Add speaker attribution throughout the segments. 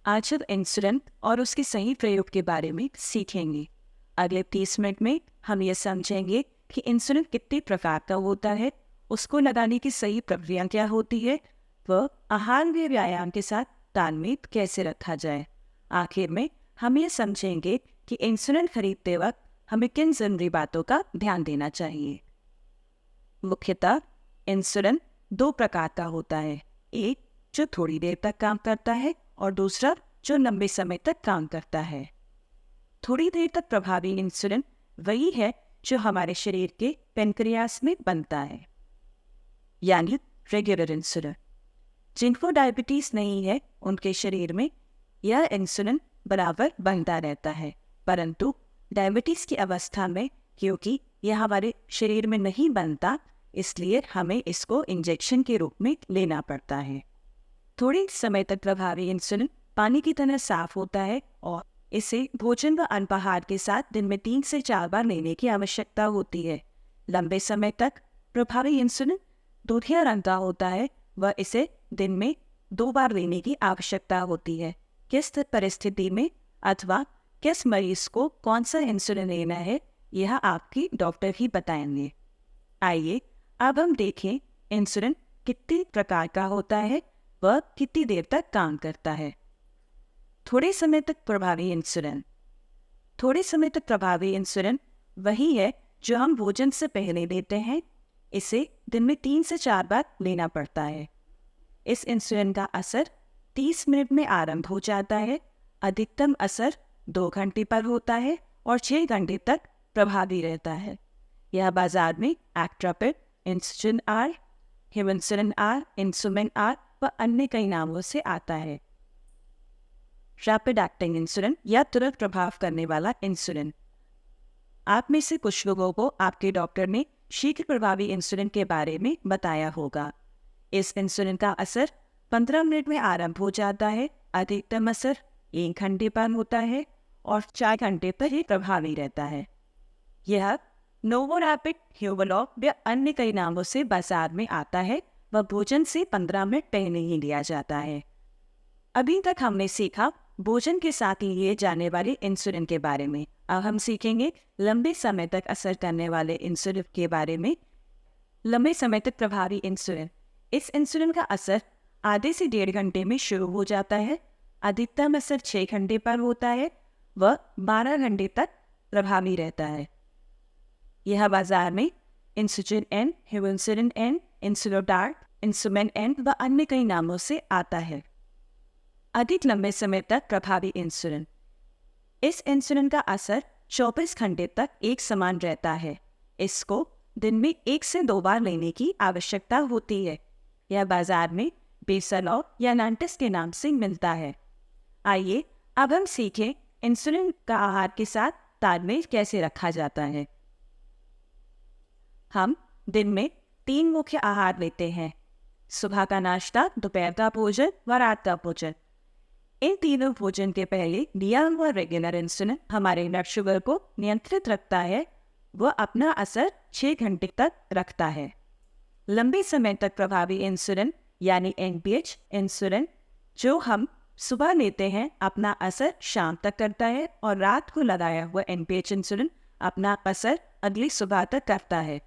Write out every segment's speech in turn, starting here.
Speaker 1: आज हम इंसुलिन और उसके सही प्रयोग के बारे में सीखेंगे। अगले 30 मिनट में हम ये समझेंगे कि इंसुलिन कितने प्रकार का होता है, उसको लगाने की सही प्रक्रिया क्या होती है, व आहार में व्यायाम के साथ तालमेल कैसे रखा जाए। आखिर में हम ये समझेंगे कि इंसुलिन खरीदते वक्त हमें किन जरूरी बातों का ध्यान देना चाहिए। मुख्यतः इंसुलिन दो प्रकार का होता है, एक जो थोड़ी देर तक काम करता है और दूसरा जो लंबे समय तक काम करता है। थोड़ी देर तक प्रभावी इंसुलिन वही है जो हमारे शरीर के पेनक्रियास में बनता है, यानी रेगुलर इंसुलिन। जिनको डायबिटीज नहीं है उनके शरीर में यह इंसुलिन बराबर बनता रहता है, परंतु डायबिटीज की अवस्था में क्योंकि यह हमारे शरीर में नहीं बनता, इसलिए हमें इसको इंजेक्शन के रूप में लेना पड़ता है। थोड़े समय तक प्रभावी इंसुलिन पानी की तरह साफ होता है और इसे भोजन व अल्पाहार के साथ दिन में 3 से 4 बार लेने की आवश्यकता होती है। लंबे समय तक प्रभावी इंसुलिन दूधिया रंग का होता है व इसे दिन में 2 बार लेने की आवश्यकता होती है। किस परिस्थिति में अथवा किस मरीज को कौन सा इंसुलिन लेना है, यह आपके डॉक्टर ही बताएंगे। आइए अब हम देखें इंसुलिन कितने प्रकार का होता है वह कितनी देर तक काम करता है। थोड़े समय तक प्रभावी इंसुलिन। थोड़े समय तक प्रभावी इंसुलिन वही है जो हम भोजन से पहले लेते हैं। इसे दिन में 3 से 4 बार लेना पड़ता है। इस इंसुलिन का असर 30 मिनट में आरंभ हो जाता है। अधिकतम असर 2 घंटे पर होता है और 6 घंटे तक प्रभावी रहता है। यह बाजार में एक्ट्रापिड, इंसुलिन आर, हिमोसिन आर, इंसुमिन आर व अन्य कई नामों से आता है। रैपिड एक्टिंग इंसुलिन या तुरंत प्रभाव करने वाला इंसुलिन। आप में से कुछ लोगों को आपके डॉक्टर ने शीघ्र प्रभावी इंसुलिन के बारे में बताया होगा। इस इंसुलिन का असर 15 मिनट में आरंभ हो जाता है। अधिकतम असर 1 घंटे पर होता है और 4 घंटे पर ही प्रभावी रहता है। यह नोवो रैपिड, ह्यूवलॉक या अन्य कई नामों से बाजार में आता है व भोजन से 15 मिनट पहले ही लिया जाता है। अभी तक हमने सीखा भोजन के साथ लिए जाने वाले इंसुलिन के बारे में। अब हम सीखेंगे लंबे समय तक असर करने वाले इंसुलिन के बारे में। लंबे समय तक प्रभावी इंसुलिन। इस इंसुलिन का असर आधे से 1.5 घंटे में शुरू हो जाता है। अधिकतम असर 6 घंटे पर होता है व 12 घंटे तक प्रभावी रहता है। यह बाजार में इंसुलिन एन, हिमोसिन एन, इंसुलोडार्ट, इंसुमिन एन व अन्य कई नामों से आता है। अधिक लंबे समय तक प्रभावी इंसुलिन। इस इंसुलिन का असर 24 घंटे तक एक समान रहता है। इसको दिन में 1 से 2 बार लेने की आवश्यकता होती है। यह बाजार में बेसलॉ या नांटिस के नाम से मिलता है। आइए अब हम सीखें इंसुलिन का आहार के साथ तालमेल कैसे रखा जाता है। हम दिन में 3 मुख्य आहार लेते हैं, सुबह का नाश्ता, दोपहर का भोजन व रात का भोजन। इन तीनों भोजन के पहले लिया हुआ रेगुलर इंसुलिन हमारे ब्लड शुगर को नियंत्रित रखता है। वह अपना असर 6 घंटे तक रखता है। लंबे समय तक प्रभावी इंसुलिन यानी एनपीएच इंसुलिन जो हम सुबह लेते हैं अपना असर शाम तक करता है और रात को लगाया हुआ एनपीएच इंसुलिन अपना असर अगली सुबह तक करता है।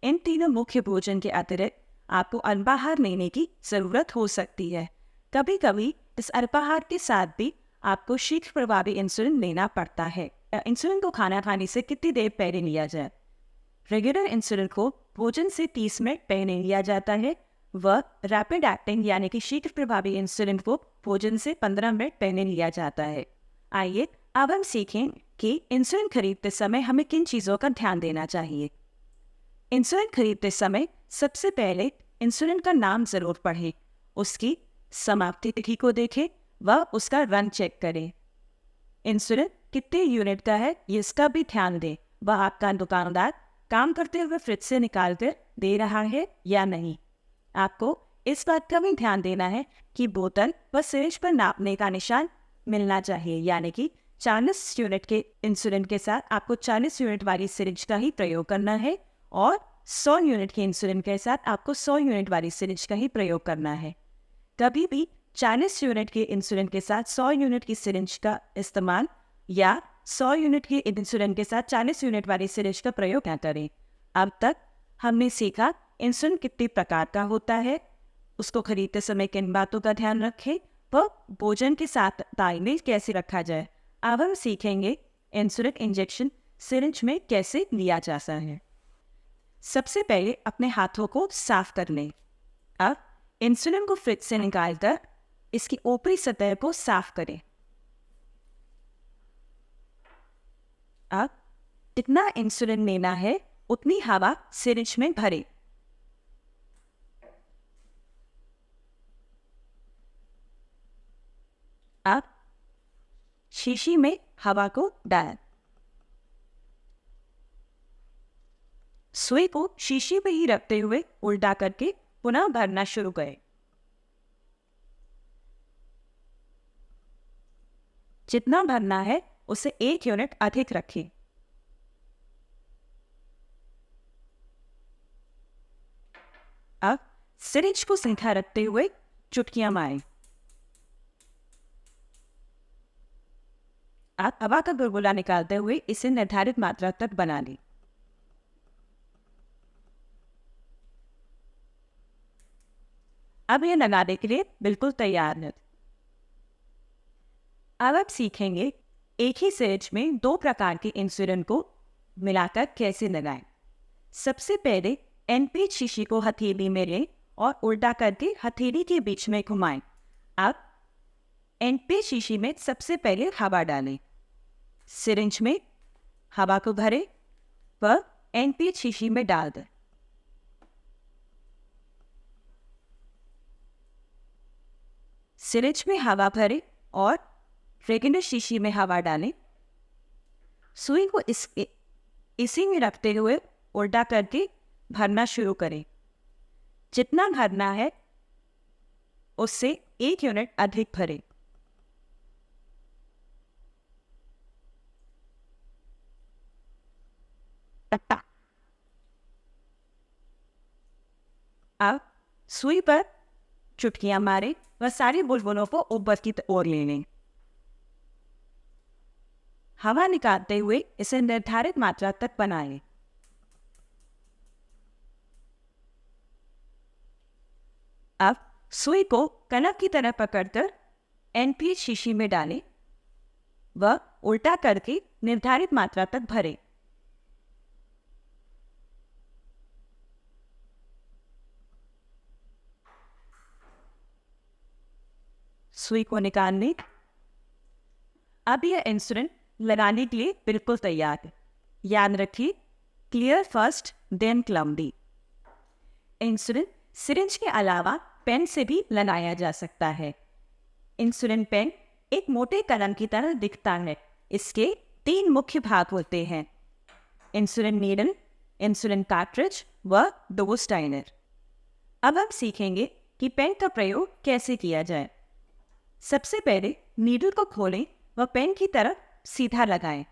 Speaker 1: इन तीनों मुख्य भोजन के अतिरिक्त आपको अल्पाहार लेने की जरूरत हो सकती है। कभी कभी इस अल्पाहार के साथ भी आपको शीघ्र प्रभावी इंसुलिन लेना पड़ता है। इंसुलिन को खाना खाने से कितनी देर पहले लिया जाए। रेगुलर इंसुलिन को भोजन से 30 मिनट पहले लिया जाता है व रैपिड एक्टिंग यानी कि शीघ्र प्रभावी इंसुलिन को भोजन से 15 मिनट पहले लिया जाता है। आइए अब हम सीखें कि इंसुलिन खरीदते समय हमें किन चीज़ों का ध्यान देना चाहिए। इंसुलिन खरीदते समय सबसे पहले इंसुलिन का नाम जरूर पढ़ें, उसकी समाप्ति तिथि को देखें व उसका रंग चेक करें। इंसुलिन कितने यूनिट का है इसका भी ध्यान दें। वह आपका दुकानदार काम करते हुए फ्रिज से निकाल कर दे रहा है या नहीं। आपको इस बात का भी ध्यान देना है कि बोतल व सिरिंज पर नापने का निशान मिलना चाहिए, यानी कि 40 यूनिट के इंसुलिन के साथ आपको 40 यूनिट वाली सिरिंज का ही प्रयोग करना है और 100 यूनिट के इंसुलिन के साथ आपको 100 यूनिट वाली सिरिंज का ही प्रयोग करना है। कभी भी 40 यूनिट के इंसुलिन के साथ 100 यूनिट की सिरिंज का इस्तेमाल या 100 यूनिट की इंसुलिन के साथ 40 यूनिट वाली सिरिंज का प्रयोग क्या करें। अब तक हमने सीखा इंसुलिन कितने प्रकार का होता है, उसको खरीदते समय किन बातों का ध्यान रखें, वह भोजन के साथ तालमेल कैसे रखा जाए। अब हम सीखेंगे इंसुलिन इंजेक्शन सिरिंज में कैसे लिया जाता है। सबसे पहले अपने हाथों को साफ कर लें। अब इंसुलिन को फ्रिज से निकालकर इसकी ऊपरी सतह को साफ करें। अब जितना इंसुलिन लेना है उतनी हवा सिरिंज में भरें। अब शीशी में हवा को डालें। सुई को शीशी पे ही रखते हुए उल्टा करके पुनः भरना शुरू करें। जितना भरना है उसे 1 यूनिट अधिक रखें। अब सिरिंज को सीधा रखते हुए चुटकियां मारें। आप हवा का बुलबुला निकालते हुए इसे निर्धारित मात्रा तक बना लें। अब यह लगाने के लिए बिल्कुल तैयार है। अब आप सीखेंगे एक ही सिरिंज में 2 प्रकार के इंसुलिन को मिलाकर कैसे लगाएं। सबसे पहले एनपीएच शीशी को हथेली में लें और उल्टा करके हथेली के बीच में घुमाएं। अब एनपीएच शीशी में सबसे पहले हवा डालें। सिरिंज में हवा को भरें व एनपीएच शीशी में डाल दें। सिरिंज में हवा भरें और रेगुलर शीशी में हवा डालें। सुई को इसी में रखते हुए उल्टा करके भरना शुरू करें। जितना भरना है उससे 1 यूनिट अधिक भरें। अब सुई पर चुटकियां मारें व सारी बुलबुलों को ऊपर की ओर ले लें। हवा निकालते हुए इसे निर्धारित मात्रा तक बनाएं। अब सुई को कनक की तरह पकड़कर एनपीएच शीशी में डालें व उल्टा करके निर्धारित मात्रा तक भरें। सुई को निकाल लें। अब यह इंसुलिन लगाने के लिए बिल्कुल तैयार है। याद रखिए, clear first then cloudy. Insulin syringe के अलावा पेन से भी लगाया जा सकता है। इंसुलिन पेन एक मोटे कलम की तरह दिखता है। इसके 3 मुख्य भाग होते हैं: इंसुलिन नीडल, इंसुलिन कार्ट्रिज व डोज टाइनर। अब हम सीखेंगे कि पेन का प्रयोग कैसे किया जाए। सबसे पहले नीडल को खोलें व पेन की तरफ सीधा लगाएं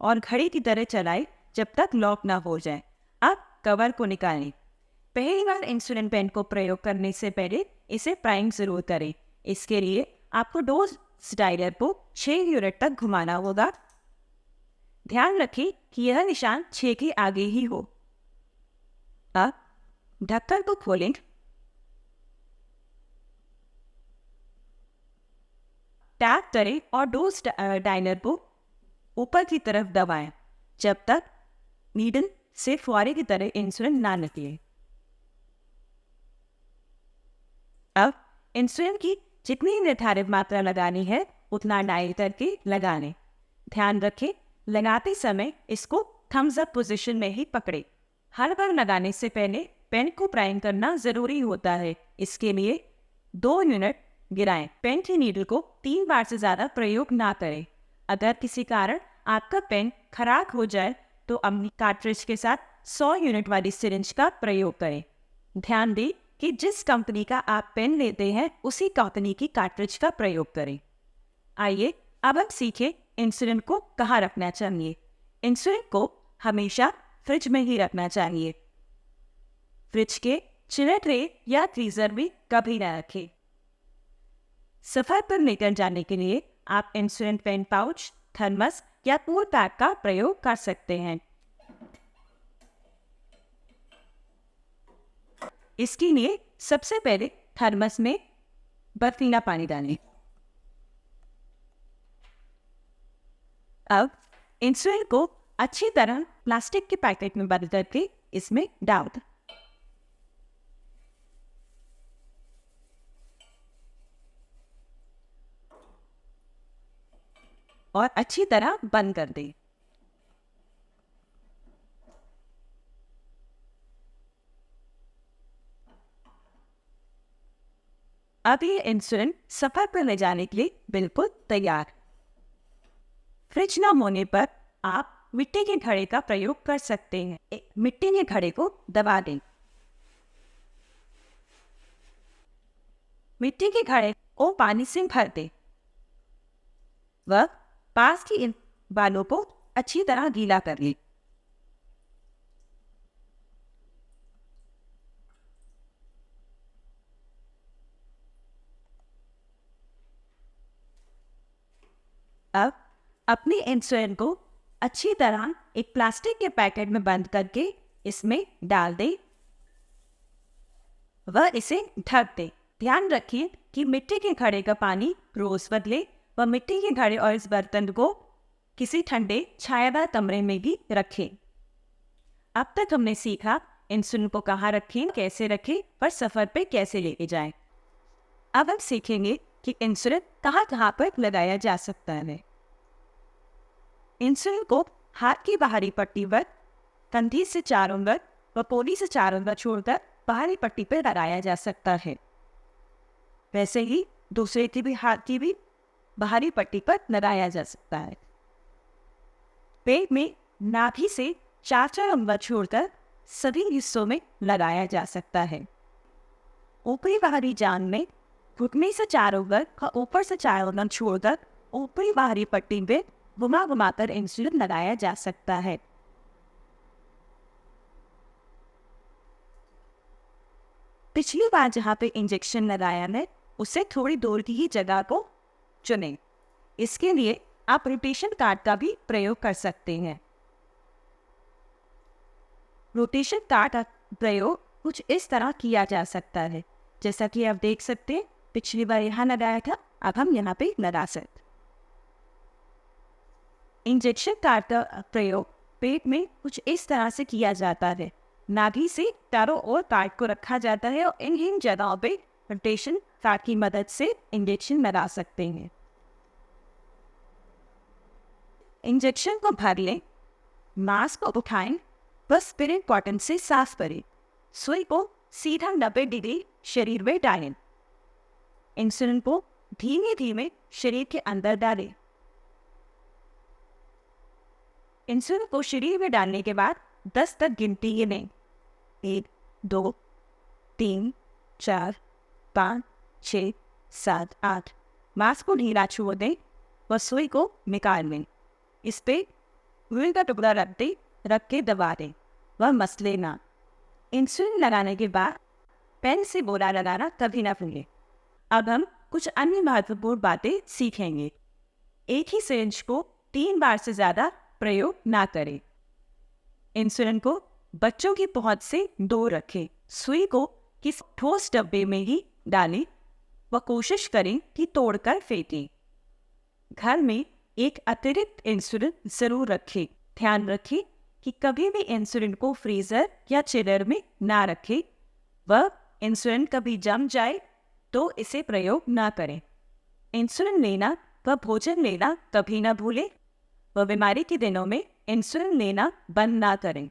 Speaker 1: और घड़ी की तरह चलाएं जब तक लॉक ना हो जाए। अब कवर को निकालें। पहली बार इंसुलिन पेन को प्रयोग करने से पहले इसे प्राइम जरूर करें। इसके लिए आपको डोज डायलर को 6 यूनिट तक घुमाना होगा। ध्यान रखें कि यह निशान 6 के आगे ही हो। अब ढक्कन को खोलें। टैप करें और डोज डायलर को ऊपर की तरफ दबाएं जब तक नीडल से फुहारे की तरह इंसुलिन ना निकले। अब इंसुलिन की जितनी निर्धारित मात्रा लगानी है उतना डायल करके लगा लें। ध्यान रखें, लगाते समय इसको थम्स अप पोजीशन में ही पकड़े। हर बार लगाने से पहले पेन को प्राइम करना जरूरी होता है। इसके लिए 2 यूनिट गिराएं। पेन की नीडल को 3 बार से ज्यादा प्रयोग ना करें। अगर किसी कारण आपका पेन खराब हो जाए तो अपनी कार्ट्रिज के साथ 100 यूनिट वाली सिरिंज का प्रयोग करें। ध्यान दें कि जिस कंपनी का आप पेन लेते हैं उसी कंपनी की कार्ट्रिज का प्रयोग करें। आइए अब हम सीखें इंसुलिन को कहाँ रखना चाहिए। इंसुलिन को हमेशा फ्रिज में ही रखना चाहिए। फ्रिज के चिल्लर ट्रे या फ्रीजर में कभी न रखें। सफर पर लेकर जाने के लिए आप इंसुलिन पेन पाउच, थर्मस या टूल बैग का प्रयोग कर सकते हैं। इसके लिए सबसे पहले थर्मस में बर्फीला पानी डालें। अब इंसुलिन को अच्छी तरह प्लास्टिक के पैकेट में बंद करके इसमें डाल दें और अच्छी तरह बंद कर दें। अब ये इंसुलिन सफर पर ले जाने के लिए बिल्कुल तैयार। फ्रिज न होने पर आप मिट्टी के घड़े का प्रयोग कर सकते हैं। मिट्टी के घड़े को दबा दें। मिट्टी के घड़े को पानी से भर दें। वह पास की इन बालों को अच्छी तरह गीला कर लें। अब अपनी इंसुलिन को अच्छी तरह एक प्लास्टिक के पैकेट में बंद करके इसमें डाल दें। वह इसे ढक दें। ध्यान रखिए कि मिट्टी के घड़े का पानी रोज बदले व मिट्टी के घड़े और इस बर्तन को किसी ठंडे छायादार कमरे में भी रखें। अब तक हमने सीखा इंसुलिन को कहाँ रखें, कैसे रखें और सफर पे कैसे लेके जाएं। अब हम सीखेंगे कि इंसुलिन कहाँ कहाँ पर लगाया जा सकता है। इंसुलिन को हाथ की बाहरी पट्टी पर, कंधी से 4 उंगल व पोनी से 4 उंगल छोड़कर बाहरी पट्टी पर लगाया जा सकता है। वैसे ही दूसरे की भी हाथ की भी बाहरी पट्टी पर लगाया जा सकता है। पेट में नाभि से 4 उंगल छोड़कर सभी हिस्सों में लगाया जा सकता है। ऊपरी बाहरी जांघ में घुटने से 4 उंगल और ऊपर से 4 उंगल छोड़कर ऊपरी बाहरी पट्टी पे घुमा घुमाकर इंसुलिन लगाया जा सकता है। पिछली बार जहाँ पे इंजेक्शन लगाया है उससे थोड़ी दूर की ही जगह को चुनें। इसके लिए आप रोटेशन कार्ड का भी प्रयोग कर सकते हैं। रोटेशन कार्ड का प्रयोग कुछ इस तरह किया जा सकता है, जैसा कि आप देख सकते हैं। पिछली बार यहाँ लगाया था, अब हम यहाँ पे लगा सकते। इंजेक्शन कार्ड का प्रयोग पेट में कुछ इस तरह से किया जाता है। नाभि से चारों ओर कार्ड को रखा जाता है और इन जगहों पे रोटेशन कार्ड की मदद से इंजेक्शन लगा सकते हैं। इंजेक्शन को भर लें, मास्क को उठाएं, बस स्पिरिट कॉटन से साफ करें। सुई को सीधा 90 डिग्री शरीर में डालें। इंसुलिन को धीमे धीमे शरीर के अंदर डालें। इंसुलिन को शरीर में डालने के बाद 10 तक गिनती गिनें। 1, 2, 3, 4, 5, 6, 7, 8। मांस को ढीला छोड़ दें व सुई को निकाल लें। इस पे रुई का टुकड़ा रख के दबा दें, वह मसले ना। इंसुलिन लगाने के बाद पेन से गोला लगाना कभी ना भूलें। अब हम कुछ अन्य महत्वपूर्ण बातें सीखेंगे। एक ही सिरिंज को 3 बार से ज़्यादा प्रयोग ना करें। इंसुलिन को बच्चों की पहुंच से दूर रखें। सुई को किसी ठोस डब्बे में ही डालें व कोशिश करें कि तोड़कर फेंकें। घर में एक अतिरिक्त इंसुलिन जरूर रखें। ध्यान रखें कि कभी भी इंसुलिन को फ्रीजर या चिलर में ना रखें। वह इंसुलिन कभी जम जाए तो इसे प्रयोग ना करें। इंसुलिन लेना व भोजन लेना कभी ना भूलें। वह बीमारी के दिनों में इंसुलिन लेना बंद ना करें।